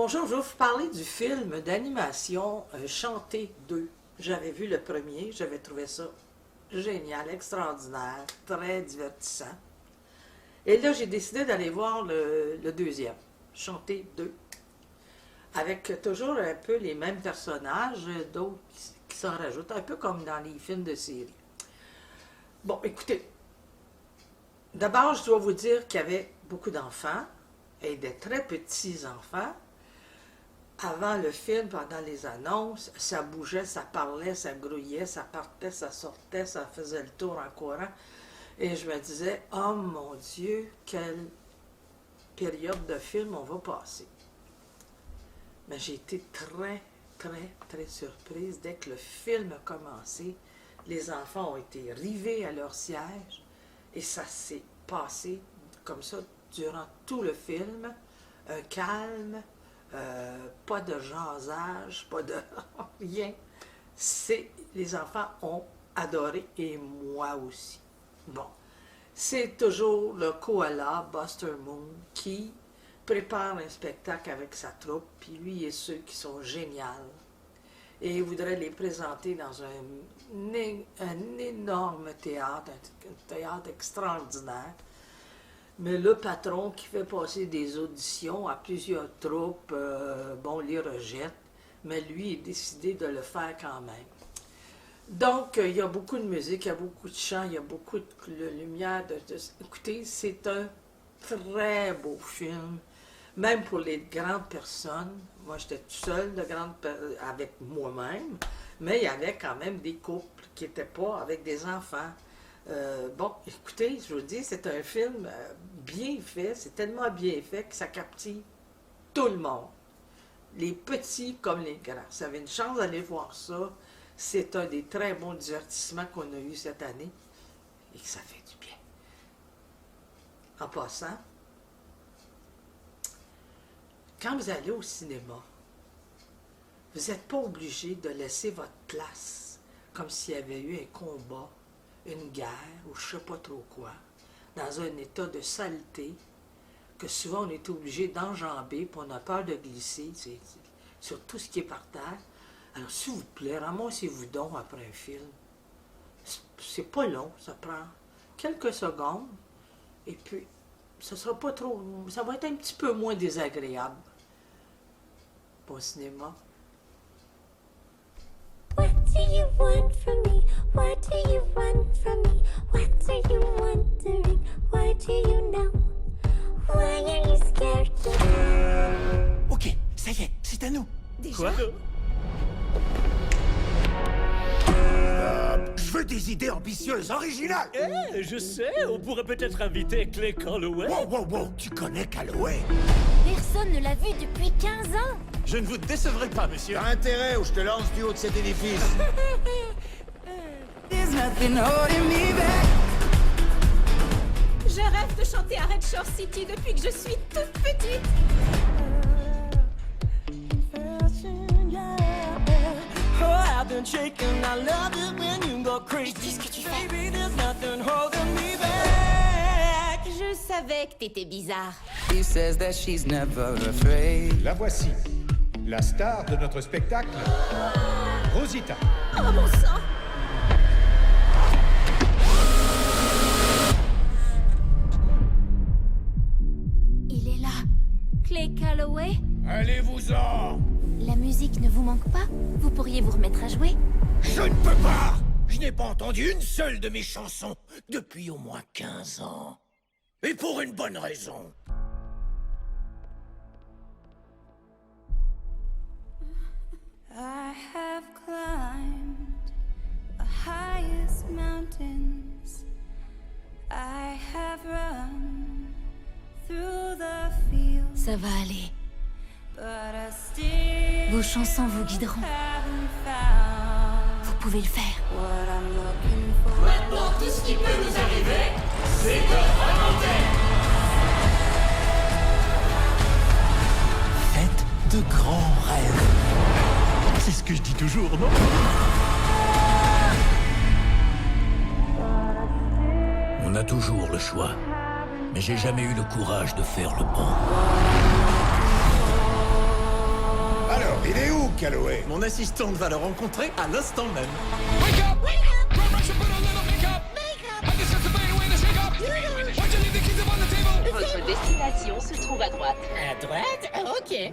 Bonjour, je vais vous parler du film d'animation Chanté 2. J'avais vu le premier, j'avais trouvé ça génial, extraordinaire, très divertissant. Et là, j'ai décidé d'aller voir le deuxième, Chanté 2, avec toujours un peu les mêmes personnages, d'autres qui s'en rajoutent, un peu comme dans les films de série. Bon, écoutez, d'abord, je dois vous dire qu'il y avait beaucoup d'enfants, et de très petits enfants. Avant le film, pendant les annonces, ça bougeait, ça parlait, ça grouillait, ça partait, ça sortait, ça faisait le tour en courant. Et je me disais, oh mon Dieu, quelle période de film on va passer. Mais j'ai été très surprise. Dès que le film a commencé, les enfants ont été rivés à leur siège et ça s'est passé comme ça durant tout le film. Un calme. Pas de jasage, pas de rien. Les enfants ont adoré et moi aussi. Bon, c'est toujours le koala Buster Moon qui prépare un spectacle avec sa troupe, puis lui et ceux qui sont géniaux. Et il voudrait les présenter dans un énorme théâtre, un théâtre extraordinaire. Mais le patron qui fait passer des auditions à plusieurs troupes, les rejette, mais lui est décidé de le faire quand même. Donc, il y a beaucoup de musique, il y a beaucoup de chants, il y a beaucoup de lumière. Écoutez, c'est un très beau film, même pour les grandes personnes. Moi, j'étais toute seule avec moi-même, mais il y avait quand même des couples qui n'étaient pas avec des enfants. Écoutez, je vous dis, c'est un film bien fait, c'est tellement bien fait que ça captive tout le monde, les petits comme les grands. Si vous avez une chance d'aller voir ça, c'est un des très bons divertissements qu'on a eu cette année et que ça fait du bien. En passant, quand vous allez au cinéma, vous n'êtes pas obligé de laisser votre place comme s'il y avait eu un combat, une guerre ou je ne sais pas trop quoi, dans un état de saleté que souvent on est obligé d'enjamber, puis on a peur de glisser sur tout ce qui est par terre. Alors s'il vous plaît, ramassez-vous donc après un film. C'est pas long, ça prend quelques secondes, et puis ça sera pas trop, ça va être un petit peu moins désagréable. Bon cinéma. What do you want from me? What do you want from me? What are you wondering? What do you know? Why are you scared to go? Ok, ça y est, c'est à nous. Déjà? Quoi? Je veux des idées ambitieuses, originales. Je sais, on pourrait peut-être inviter Clay Calloway. Wow, tu connais Calloway? Personne ne l'a vu depuis 15 ans. Je ne vous décevrai pas, monsieur. T'as intérêt ou je te lance du haut de cet édifice. Je rêve de chanter à Red Shore City depuis que je suis toute petite. Qu'est-ce que tu fais? Je savais que t'étais bizarre. He says that she's never afraid. La voici, la star de notre spectacle, Rosita. Oh mon sang! Il est là. Clay Calloway? Allez-vous-en! La musique ne vous manque pas? Vous pourriez vous remettre à jouer? Je ne peux pas. Je n'ai pas entendu une seule de mes chansons depuis au moins 15 ans. Et pour une bonne raison. I have climbed the highest mountains. I have run through the fields. Ça va aller. But I still Vos chansons vous guideront. haven't found Vous pouvez le faire. what I'm looking for. Maintenant, tout ce qui peut nous arriver, c'est de remonter. Faites de grands rêves. C'est ce que je dis toujours, non? On a toujours le choix. Mais j'ai jamais eu le courage de faire le bon. Calloway. Mon assistante va le rencontrer à l'instant même. Wake up! Wake up! Grown ups should put a little makeup. Makeup. I just got to find a way to shake up. Why'd you leave the keys up on the table? Votre destination se trouve à droite. À droite? Ok.